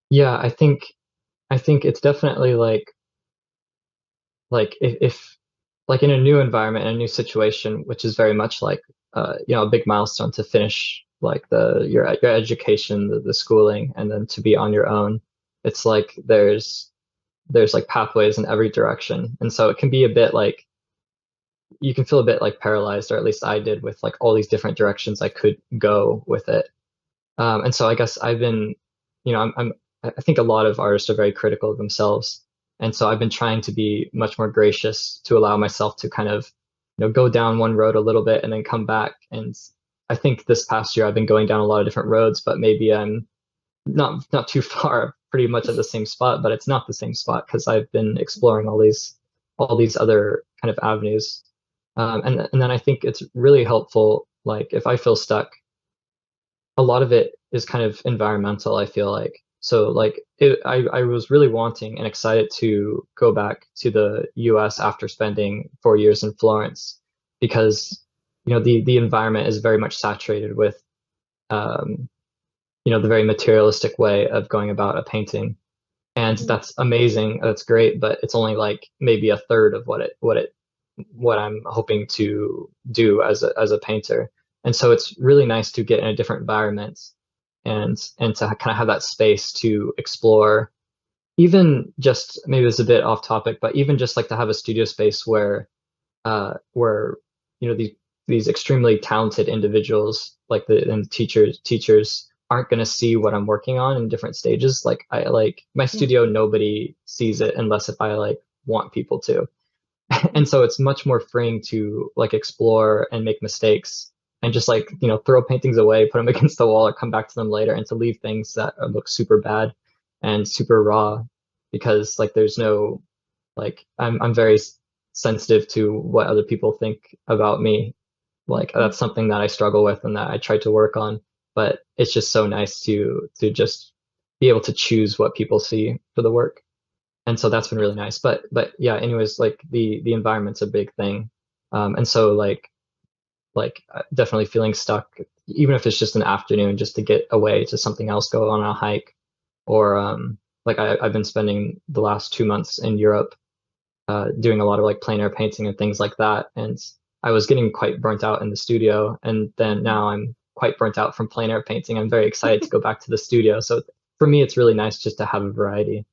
Yeah, I think it's definitely like if like in a new environment, in a new situation, which is very much like a big milestone to finish like your education, the schooling, and then to be on your own. It's like there's like pathways in every direction. And so it can be a bit like you can feel a bit like paralyzed, or at least I did, with like all these different directions I could go with it. And so I guess I've been, I think a lot of artists are very critical of themselves. And so I've been trying to be much more gracious to allow myself to kind of, go down one road a little bit and then come back. And I think this past year I've been going down a lot of different roads, but maybe I'm not too far, pretty much at the same spot, but it's not the same spot because I've been exploring all these other kind of avenues. And then I think it's really helpful, like if I feel stuck, a lot of it is kind of environmental, I feel like. So like I was really wanting and excited to go back to the US after spending 4 years in Florence because the environment is very much saturated with um, the very materialistic way of going about a painting. And that's amazing, that's great, but it's only like maybe a third of what I'm hoping to do as a painter. And so it's really nice to get in a different environment and to kind of have that space to explore, even just maybe it's a bit off topic, but even just like to have a studio space where these extremely talented individuals like the and teachers aren't going to see what I'm working on in different stages. Like I like my Yeah. studio, nobody sees it unless if I like want people to. And so it's much more freeing to like explore and make mistakes and just like throw paintings away, put them against the wall, or come back to them later, and to leave things that look super bad and super raw because like there's no like I'm very sensitive to what other people think about me. Like that's something that I struggle with and that I try to work on, but it's just so nice to just be able to choose what people see for the work. And so that's been really nice. But yeah, anyways, like the environment's a big thing. And so like definitely feeling stuck, even if it's just an afternoon, just to get away to something else, go on a hike, or like I've been spending the last 2 months in Europe, doing a lot of like plein air painting and things like that. And I was getting quite burnt out in the studio, and then now I'm quite burnt out from plein air painting. I'm very excited to go back to the studio. So for me, it's really nice just to have a variety.